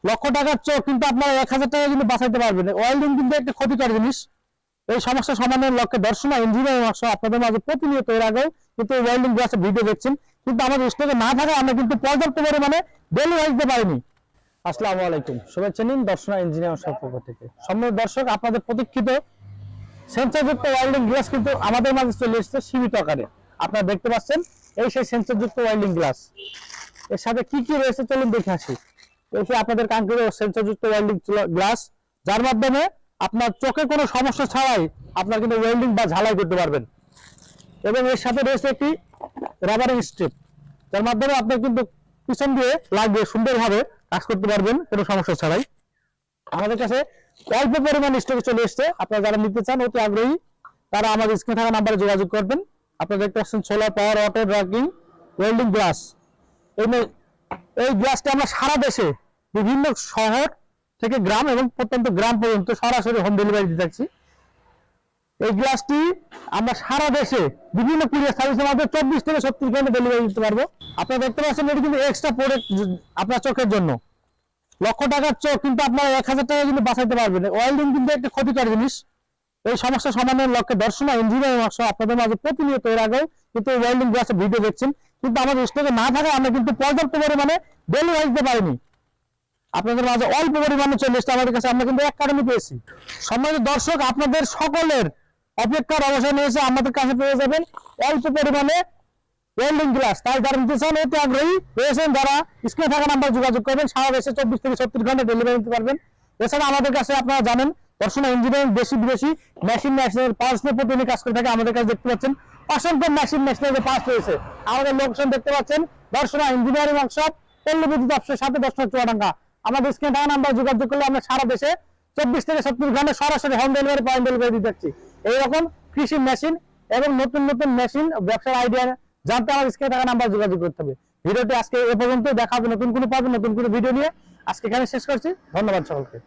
লক্ষ টাকার চোখ কিন্তু আপনারা 1000 টাকা কিন্তু বাঁচাইতে পারবেন। ওয়েল্ডিং কিন্তু একটা ক্ষতিকর জিনিস। এই সমস্যা সমাধানের লক্ষ্যে দর্শনা ইঞ্জিনিয়ারিং ওয়ার্কশপ আপনাদের মাঝে প্রতিনিয়ত এর আগেও কিন্তু ওয়েল্ডিং গ্লাসের ভিডিও দেখছেন, কিন্তু আমাদের স্টকে না থাকা আমরা কিন্তু পর্যাপ্ত পরিমাণে ডেলিভারি দিতে পারিনি। আসসালামু আলাইকুম, শুভেচ্ছা নিন দর্শনা ইঞ্জিনিয়ারিং ওয়ার্কশপ পক্ষ থেকে। সম্মানিত দর্শক, আপনাদের প্রতীক্ষিত সেন্সরযুক্ত ওয়েল্ডিং গ্লাস কিন্তু আমাদের মাঝে চলে এসেছে সীমিত আকারে। আপনারা দেখতে পাচ্ছেন এই সেই সেন্সরযুক্ত ওয়েল্ডিং গ্লাস। এর সাথে কি কি রয়েছে চলুন দেখে আসি। এই আপনাদের কাঙ্ক্ষিত সেন্সরযুক্ত ওয়েল্ডিং গ্লাস, যার মাধ্যমে আপনার চোখে কোনো সমস্যা ছাড়াই আপনার কিন্তু ওয়েল্ডিং বা ঝালাই করতে পারবেন। এবং এর সাথে রয়েছে একটি রাবারিং স্ট্রিপ, যার মাধ্যমে আপনি কিন্তু পিছন দিয়ে লাগিয়ে সুন্দরভাবে কাজ করতে পারবেন কোনো সমস্যা ছাড়াই। আমাদের কাছে অল্প পরিমাণ স্টকে চলে এসছে। আপনারা যারা নিতে চান, অতি আগ্রহী, তারা আমাদের স্ক্রিনে থাকা নাম্বারে যোগাযোগ করবেন। আপনারা দেখতে পাচ্ছেন solar power auto dragging welding glass. এই গ্লাসটি আমরা সারা দেশে বিভিন্ন শহর থেকে গ্রাম এবং প্রত্যন্ত গ্রাম পর্যন্ত সরাসরি হোম ডেলিভারি দিতে থাকছি। এই গ্লাসটি আমরা সারা দেশে বিভিন্ন কুরিয়ার সার্ভিসের মাধ্যমে 24 থেকে 36 ঘন্টা ডেলিভারি দিতে পারবো। আপনারা দেখতে পাচ্ছেন এটি কিন্তু এক্সট্রা প্রোডাক্ট আপনার চোখের জন্য। লক্ষ টাকার চোখ কিন্তু আপনারা 1000 টাকা কিন্তু বাঁচাইতে পারবেন। ওয়েল্ডিং কিন্তু একটা ক্ষতিকর জিনিস। এই সমস্যা সমাধানের লক্ষ্যে দর্শনা ইঞ্জিনিয়ারিং ওয়ার্কশপ আপনাদের মাঝে প্রতিনিয়ত এর আগেও কিন্তু ওয়েল্ডিং গ্লাসের ভিডিও দেখছেন, কিন্তু আমাদের স্টকে না থাকা আমরা কিন্তু পর্যাপ্ত পরিমাণে ডেলিভারি দিতে পারিনি। আপনাদের মাঝে অল্প পরিমাণে চলে এসেছে আমাদের কাছে, আমরা কিন্তু এক কারণে পেয়েছি। সম্মানিত দর্শক, আপনাদের সকলের অপেক্ষার অবসান হয়েছে। আমাদের কাছে পেয়ে যাবেন অল্প পরিমাণে ওয়েল্ডিং গ্লাস। তাই যারা নিতে চান, অতি আগ্রহী রয়েছেন, যারা স্ক্রিনে থাকা নাম্বার যোগাযোগ করবেন, সারা দেশে 24 থেকে 36 ঘন্টা ডেলিভারি দিতে পারবেন। এছাড়া আমাদের কাছে আপনারা জানেন দর্শনা ইঞ্জিনিয়ারিং দেশি বিদেশি মেশিনের পার্টস নিয়ে প্রতিদিন কাজ করে থাকে। আমাদের কাছে দেখতে পাচ্ছেন অসংখ্য মেশিনের পার্টস রয়েছে। আমাদের লোকেশন দেখতে পাচ্ছেন দর্শনা ইঞ্জিনিয়ারিং ওয়ার্কশপ, পল্লী বিদ্যুৎ অফিসের সাথে দর্শনা চুয়াডাঙ্গা। আমাদের স্ক্রিনে থাকা নাম্বার যোগাযোগ করলে আমরা সারা দেশে 24 থেকে 36 ঘন্টা সরাসরি হোম ডেলিভারি পয়েন্ট ডেলিভারি দিতে যাচ্ছি। এইরকম কৃষি মেশিন এবং নতুন নতুন মেশিন ব্যবসার আইডিয়া জানতে আমার স্ক্রিনে থাকা নাম্বার যোগাযোগ করতে হবে। ভিডিওটি আজকে এ পর্যন্ত, দেখা হবে নতুন কোনো ভিডিও নিয়ে। আজকে এখানে শেষ করছি। ধন্যবাদ সকলকে।